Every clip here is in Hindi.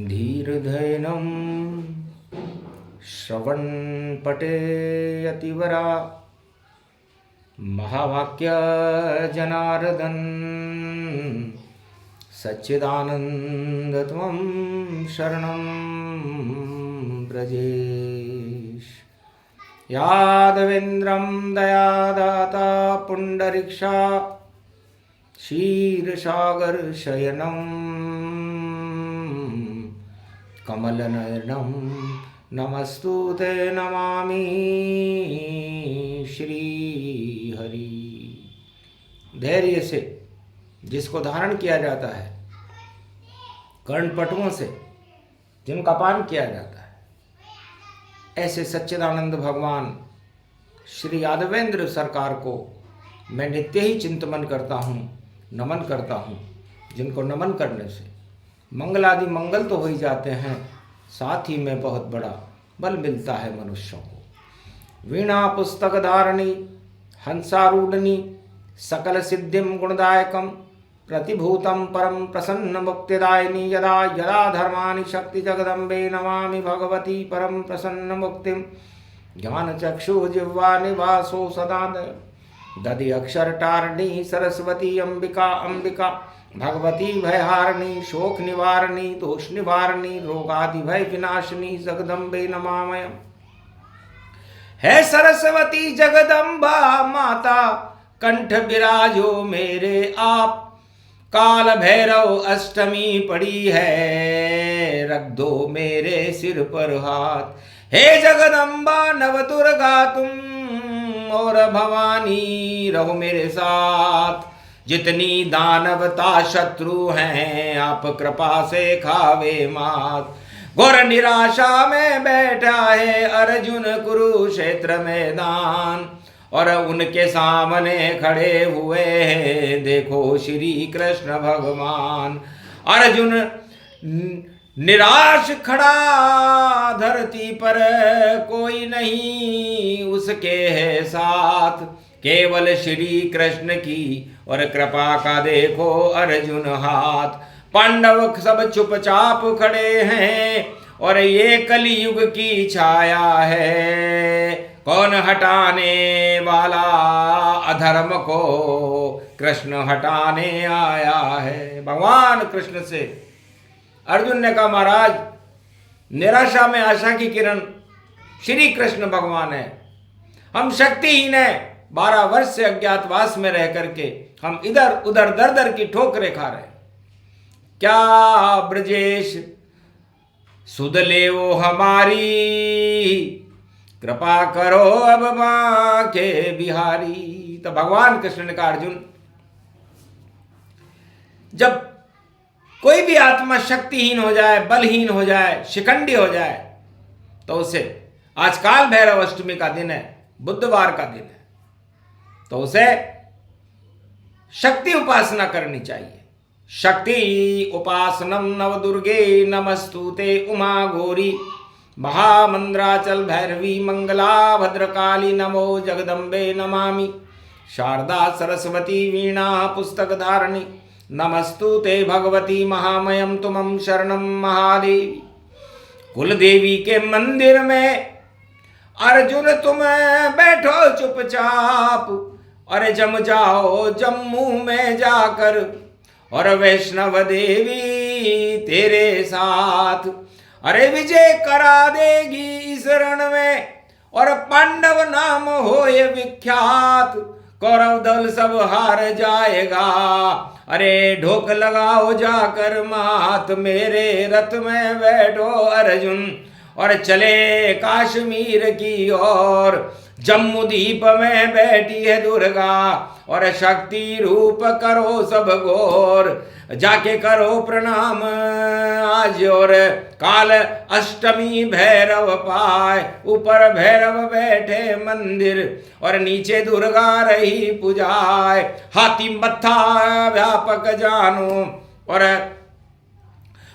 धीर्धैनं श्रवणपटे यतिवरा महावाक्य जनार्दन सच्चिदानंद त्वं शरणं ब्रजेश। यादवेन्द्रं दयादाता पुंडरीक्षा क्षीरसागरशयनं कमलनयनं नमस्तुते नमामि श्रीहरि। धैर्य से जिसको धारण किया जाता है, कर्णपटुओं से जिनका पान किया जाता है, ऐसे सच्चिदानंद भगवान श्री यादवेंद्र सरकार को मैं नित्य ही चिंतन करता हूँ, नमन करता हूँ। जिनको नमन करने से मंगल आदि मंगल तो हो ही जाते हैं, साथ ही में बहुत बड़ा बल मिलता है मनुष्यों को। वीणा पुस्तक धारणी हंसारूढ़नी सकल सिद्धिम गुणदायकम प्रतिभूतम परम प्रसन्न मुक्तिदायिनी यदा यदा धर्मानि शक्ति जगदम्बे नमामि भगवती परम प्रसन्न मुक्तिम। ज्ञान चक्षु जिह्वा निवासो सदा दधि अक्षर टारणी सरस्वती अंबिका अंबिका भगवती भयहारिणी शोक निवारणी दोष निवारणी रोगादि भय विनाशिनी जगदम्बे नमामयम्। है सरस्वती जगदम्बा माता कंठ विराजो मेरे आप, काल भैरव अष्टमी पड़ी है रख दो मेरे सिर पर हाथ। हे जगदम्बा नव दुर्गा तुम और भवानी रहो मेरे साथ। जितनी दानवता शत्रु हैं आप कृपा से खावे मात। घोर निराशा में बैठा है अर्जुन कुरुक्षेत्र मैदान, और उनके सामने खड़े हुए हैं देखो श्री कृष्ण भगवान। अर्जुन निराश खड़ा धरती पर कोई नहीं उसके है साथ, केवल श्री कृष्ण की और कृपा का देखो अर्जुन हाथ। पांडव सब चुपचाप खड़े हैं और ये कलयुग की छाया है, कौन हटाने वाला अधर्म को कृष्ण हटाने आया है। भगवान कृष्ण से अर्जुन ने कहा महाराज निराशा में आशा की किरण श्री कृष्ण भगवान है, हम शक्तिहीन हैं। 12 वर्ष से अज्ञातवास में रह करके हम इधर उधर दर दर की ठोकरें खा रहे हैं। क्या ब्रजेश सुध ले वो हमारी, कृपा करो अब बांके बिहारी। तो भगवान कृष्ण ने कहा अर्जुन जब कोई भी आत्मा शक्तिहीन हो जाए, बलहीन हो जाए, शिखंडी हो जाए, तो उसे आज काल भैरव अष्टमी का दिन है, बुधवार का दिन है, तो उसे शक्ति उपासना करनी चाहिए। शक्ति उपासनम नव दुर्गे नमस्तुते उमा गौरी महामंद्राचल भैरवी मंगला भद्रकाली नमो जगदम्बे नमामि। शारदा सरस्वती वीणा पुस्तक धारणी नमस्तुते भगवती महामयम तुमं शरणं महादेवी। कुल देवी के मंदिर में अर्जुन तुम बैठो चुपचाप, और जम जाओ जम्मू में जाकर और वैष्णव देवी तेरे साथ। अरे विजय करा देगी इस रण में और पांडव नाम होए विख्यात। कौरव दल सब हार जाएगा, अरे ढोक लगाओ जाकर मात। मेरे रथ में बैठो अर्जुन और चले काश्मीर की ओर। जम्मू द्वीप में बैठी है दुर्गा और शक्ति रूप करो सब गौर। जाके करो प्रणाम आज और काल अष्टमी भैरव पाए। ऊपर भैरव बैठे मंदिर और नीचे दुर्गा रही पुजाए। हाथी मत्था व्यापक जानो और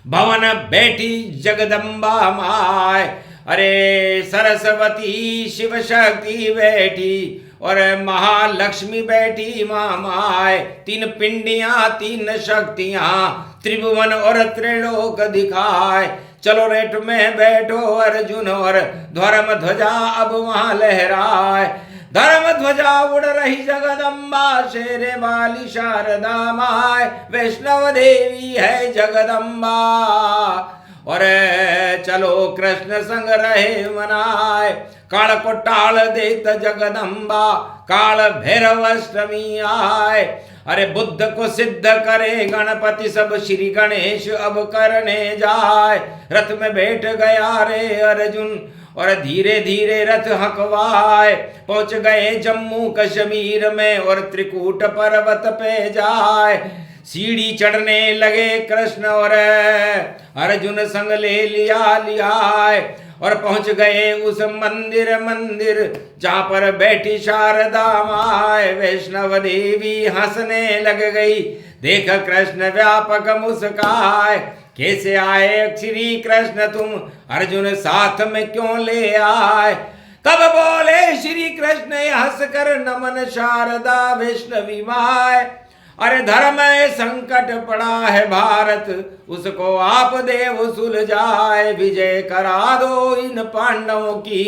भवन बैठी जगदम्बा माय। अरे सरस्वती शिव शक्ति बैठी और महालक्ष्मी बैठी मामाए, तीन पिंडियां तीन शक्तियां त्रिभुवन और त्रिलोक दिखाए। चलो रेट में बैठो अर्जुन और धर्म ध्वजा अब वहां लहराए। धर्म ध्वजा उड़ रही जगदम्बा, शेरे वाली शारदा माय, वैष्णव देवी है जगदम्बा। और चलो कृष्ण संग रहे मनाए, काल को टाल देत जगदम्बा, काल भैरव अष्टमी आए। अरे बुद्ध को सिद्ध करे गणपति, सब श्री गणेश अब करने जाए। रथ में बैठ गया रे अर्जुन और धीरे धीरे रथ हकवाए, पहुंच गए जम्मू कश्मीर में और त्रिकूट पर्वत पे जाए। सीढ़ी चढ़ने लगे कृष्ण और अर्जुन संग ले लिया और पहुंच गए उस मंदिर जहां पर बैठी शारदा माय। वैष्णव देवी हंसने लग गई, देख कृष्ण व्यापक मुस्काए। कैसे आए श्री कृष्ण तुम अर्जुन साथ में क्यों ले आए? कब बोले श्री कृष्ण हंस कर नमन शारदा वैष्णवी माय। अरे धर्म संकट पड़ा है भारत, उसको आप देव सुलझाए। विजय करा दो इन पांडवों की,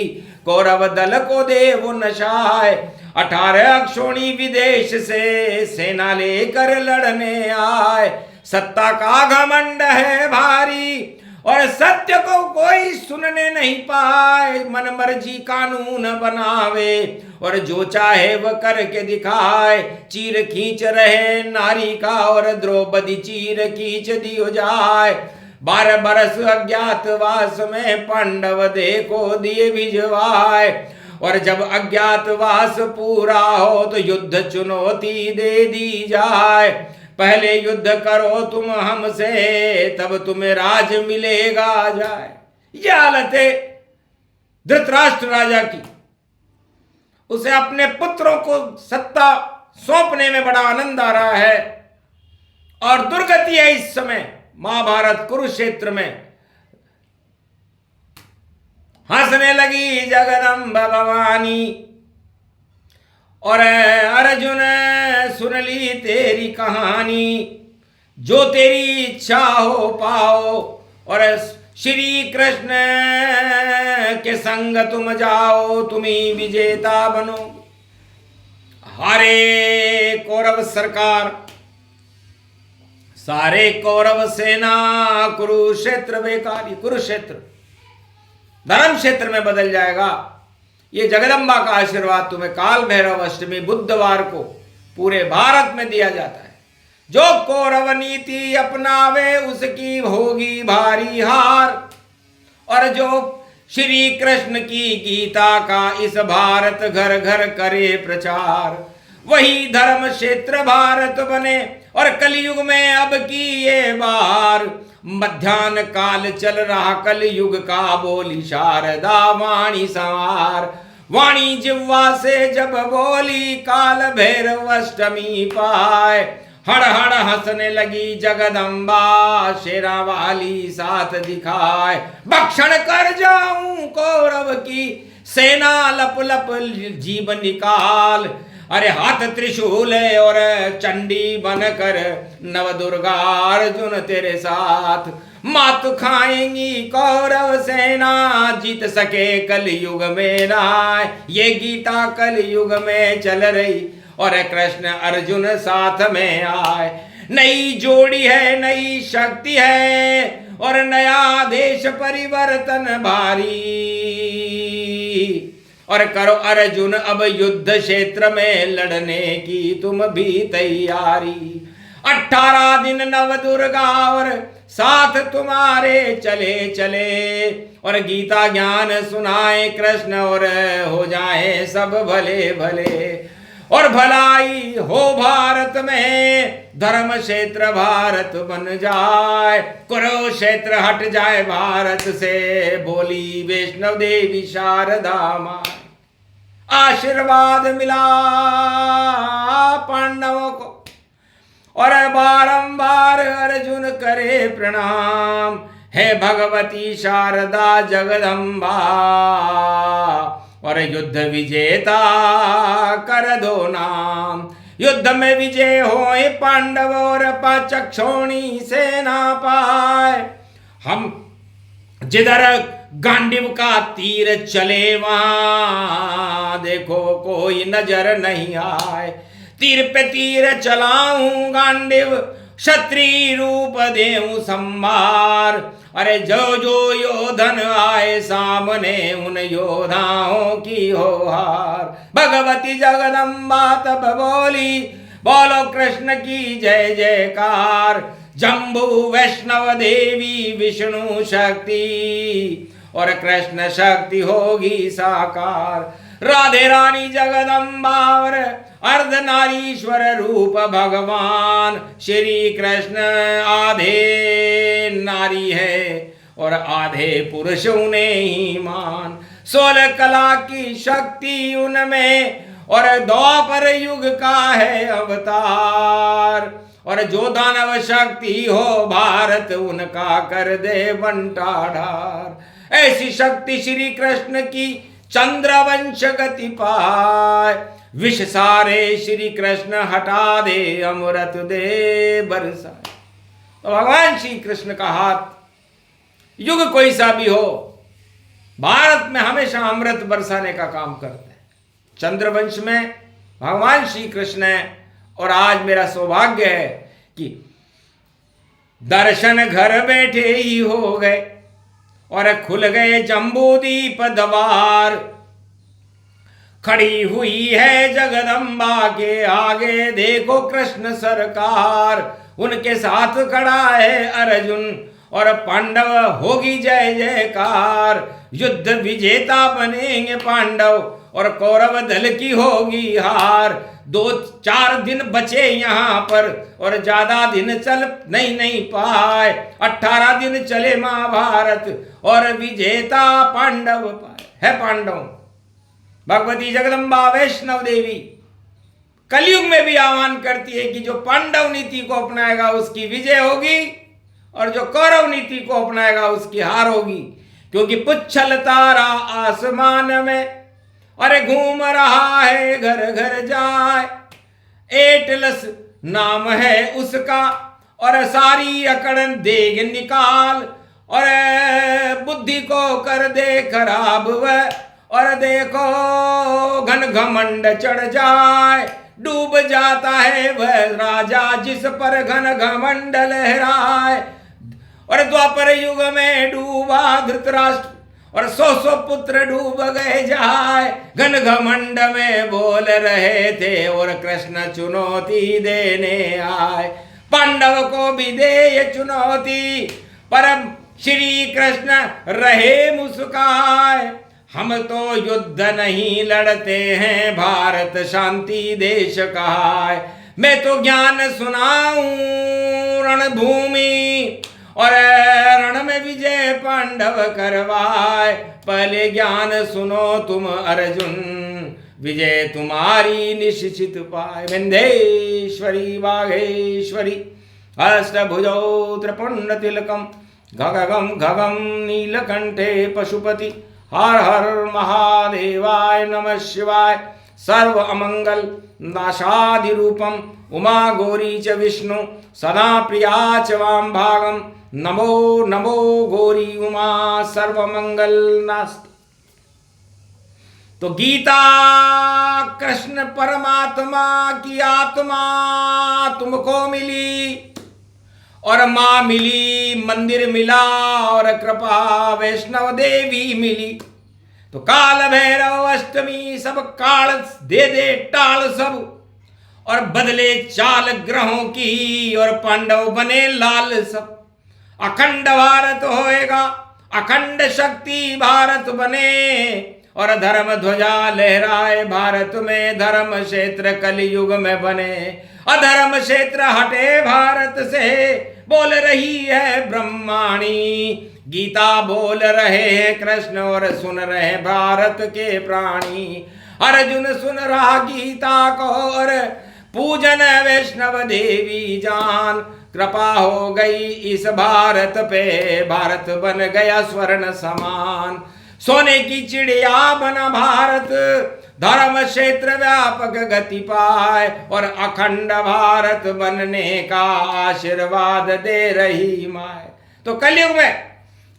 कौरव दल को देव नशाए। 18 अक्षोणी विदेश से सेना लेकर लड़ने आए। सत्ता का घमंड है भारी और सत्य को कोई सुनने नहीं पाए। मन मर्जी कानून बनावे और जो चाहे वह करके दिखाए। चीर खींच रहे नारी का और द्रौपदी चीर खींच दियो जाए। 12 बरस अज्ञातवास में पांडव देखो दिए भिजवाए। और जब अज्ञातवास पूरा हो तो युद्ध चुनौती दे दी जाए। पहले युद्ध करो तुम हमसे, तब तुम्हें राज मिलेगा जाए। यह हालत है धृतराष्ट्र राजा की। उसे अपने पुत्रों को सत्ता सौंपने में बड़ा आनंद आ रहा है और दुर्गति है इस समय महाभारत कुरुक्षेत्र में। हंसने लगी जगदम्बा भवानी और अर्जुन सुन ली तेरी कहानी। जो तेरी इच्छा हो पाओ और श्री कृष्ण के संग तुम जाओ, तुम ही विजेता बनो। हारे कौरव सरकार, सारे कौरव सेना कुरुक्षेत्र बेकारी, कुरुक्षेत्र धर्म क्षेत्र में बदल जाएगा। ये जगदम्बा का आशीर्वाद तुम्हें काल भैरव अष्टमी बुधवार को पूरे भारत में दिया जाता है। जो कौरव नीति अपनावे उसकी होगी भारी हार, और जो श्री कृष्ण की गीता का इस भारत घर घर करे प्रचार, वही धर्म क्षेत्र भारत बने और कलयुग में अब की ये बार। मध्यान्ह काल चल रहा कलयुग का, बोली शारदा वाणी संवार। वाणी जिह्वा से जब बोली काल भैरव अष्टमी पाए। हड़ हड़ हंसने लगी जगदम्बा, शेरा वाली साथ दिखाए। भक्षण कर जाऊं कौरव की सेना, लप लप जीव निकाल। अरे हाथ त्रिशूल और चंडी बनकर नव दुर्गा अर्जुन तेरे साथ। मात खाएंगी कौरव सेना, जीत सके कलयुग में ना। ये गीता कलयुग में चल रही और कृष्ण अर्जुन साथ में आए। नई जोड़ी है, नई शक्ति है और नया देश परिवर्तन भारी। और करो अर्जुन अब युद्ध क्षेत्र में लड़ने की तुम भी तैयारी। 18 दिन नव दुर्गा और साथ तुम्हारे चले चले, और गीता ज्ञान सुनाए कृष्ण और हो जाए सब भले भले। और भलाई हो भारत में, धर्म क्षेत्र भारत बन जाए। कुरुक्षेत्र हट जाए भारत से, बोली वैष्णव देवी शारदा माँ। आशीर्वाद मिला पांडवों को और बारंबार अर्जुन करे प्रणाम। हे भगवती शारदा जगदम्बा, और युद्ध विजेता कर दो नाम। युद्ध में विजय होए पांडव और पाचक्षोणी सेना पाए। हम जिधर गांडीव का तीर चले वहां देखो कोई नजर नहीं आए। तीर पे तीर चलाऊं गांडीव क्षत्रिय रूप देऊं संभार। अरे जो जो योधन आए सामने उन योधाओं की हो हार। भगवती जगदम्बा तब बोली बोलो कृष्ण की जय जयकार। जम्बू वैष्णव देवी विष्णु शक्ति और कृष्ण शक्ति होगी साकार। राधे रानी जगदम्बा और अर्धनारीश्वर रूप भगवान श्री कृष्ण आधे नारी है और आधे पुरुष उन्हें ही मान। 16 कला की शक्ति उनमें और द्वापर युग का है अवतार। और जो दानव शक्ति हो भारत उनका कर दे बंटाढार। ऐसी शक्ति श्री कृष्ण की चंद्रवंश गति पाए। विष सारे श्री कृष्ण हटा दे अमृत दे बरसाए। तो भगवान श्री कृष्ण का हाथ युग कोई सा भी हो भारत में हमेशा अमृत बरसाने का काम करते हैं। चंद्रवंश में भगवान श्री कृष्ण है। और आज मेरा सौभाग्य है कि दर्शन घर बैठे ही हो गए और खुल गए जम्बूदीप द्वार। खड़ी हुई है जगदम्बा के आगे देखो कृष्ण सरकार। उनके साथ खड़ा है अर्जुन और पांडव होगी जय जयकार। युद्ध विजेता बनेंगे पांडव और कौरव दल की होगी हार। 2-4 दिन बचे यहाँ पर और ज्यादा दिन चल नहीं पाए। 18 दिन चले महाभारत और विजेता पांडव पाए है पांडव। भगवती जगदम्बा वैष्णव देवी कलयुग में भी आह्वान करती है कि जो पांडव नीति को अपनाएगा उसकी विजय होगी और जो कौरव नीति को अपनाएगा उसकी हार होगी। क्योंकि पुच्छल तारा आसमान में अरे घूम रहा है घर घर जाए। एटलस नाम है उसका और सारी अकड़ देग निकाल और बुद्धि को कर दे खराब वह। और देखो घन घमंड चढ़ जाए डूब जाता है वह राजा जिस पर घन घमंड लहराए। और द्वापर युग में डूबा धृतराष्ट्र और 100 पुत्र डूब गए जाए। घन घमंड में बोल रहे थे और कृष्ण चुनौती देने आए। पांडव को भी दे ये चुनौती पर श्री कृष्ण रहे मुस्काए। हम तो युद्ध नहीं लड़ते हैं भारत शांति देश कहा है। मैं तो ज्ञान सुनाऊं रणभूमि और रण में विजय पांडव करवाए। पहले ज्ञान सुनो तुम अर्जुन विजय तुम्हारी निश्चित पाए। विंध्येश्वरी बाघेश्वरी अष्टभुजौ त्रिपुंड तिलकम गगगम गगम नीलकंठे पशुपति। हर हर महादेवाय नमः शिवाय। सर्व अमंगल नाशादि रूपम उमा गौरी च विष्णु सदा प्रिया च वाम भागम। नमो नमो गौरी उमा सर्वमंगल नास्ति। तो गीता कृष्ण परमात्मा की आत्मा तुमको मिली और मां मिली मंदिर मिला और कृपा वैष्णव देवी मिली। तो काल भैरव अष्टमी सब काल दे दे टाल सब और बदले चाल ग्रहों की और पांडव बने लाल सब। अखंड भारत होएगा अखंड शक्ति भारत बने और धर्म ध्वजा लहराए भारत में। धर्म क्षेत्र कलयुग में बने अधर्म क्षेत्र हटे भारत से। बोल रही है ब्रह्माणी गीता बोल रहे हैं कृष्ण और सुन रहे भारत के प्राणी। अर्जुन सुन रहा गीता को और पूजन वैष्णव देवी जान। कृपा हो गई इस भारत पे भारत बन गया स्वर्ण समान। सोने की चिड़िया बना भारत, धर्म क्षेत्र व्यापक गति पाए और अखंड भारत बनने का आशीर्वाद दे रही माए। तो कलयुग में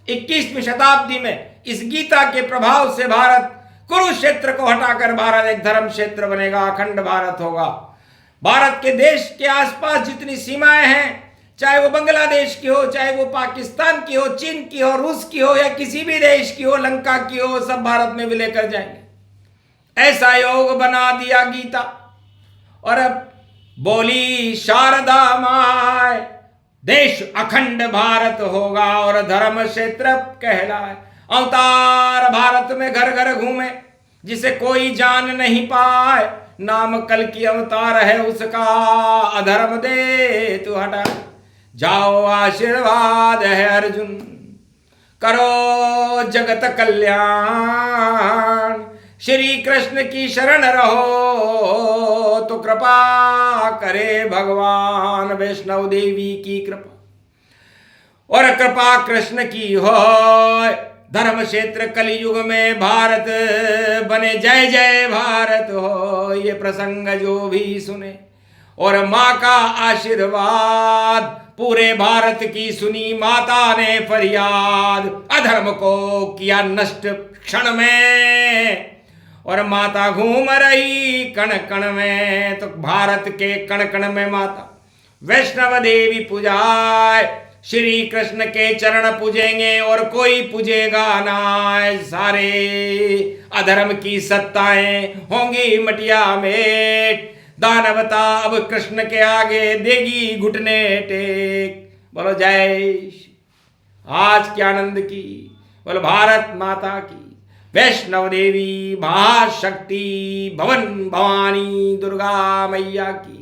21वीं शताब्दी में इस गीता के प्रभाव से भारत, कुरुक्षेत्र को हटाकर भारत एक धर्म क्षेत्र बनेगा, अखंड भारत होगा। भारत के देश के आसपास जितनी सीमाएं हैं, चाहे वो बांग्लादेश की हो, चाहे वो पाकिस्तान की हो, चीन की हो, रूस की हो या किसी भी देश की हो, लंका की हो, सब भारत में भी लेकर जाएंगे। ऐसा योग बना दिया गीता। और अब बोली शारदा माय, देश अखंड भारत होगा और धर्म क्षेत्र कहलाए। अवतार भारत में घर घर घूमे, जिसे कोई जान नहीं पाए, नाम कल की अवतार है उसका, अधर्म दे तू हटा। जाओ आशीर्वाद है अर्जुन, करो जगत कल्याण, श्री कृष्ण की शरण रहो तो कृपा करे भगवान। वैष्णव देवी की कृपा और कृपा कृष्ण की हो, धर्म क्षेत्र कलयुग में भारत बने, जय जय भारत हो। ये प्रसंग जो भी सुने और माँ का आशीर्वाद, पूरे भारत की सुनी माता ने फरियाद, अधर्म को किया नष्ट क्षण में और माता घूम रही कण कण में। तो भारत के कण कण में माता वैष्णव देवी पूजाए, श्री कृष्ण के चरण पूजेंगे और कोई पूजेगा ना। सारे अधर्म की सत्ताएं होंगी मटिया मेट, दानवता अब कृष्ण के आगे देगी घुटने टेक। बोलो जय श्री, आज के आनंद की, बोलो भारत माता की, वैष्णव देवी महाशक्ति भवन भवानी दुर्गा मैया की।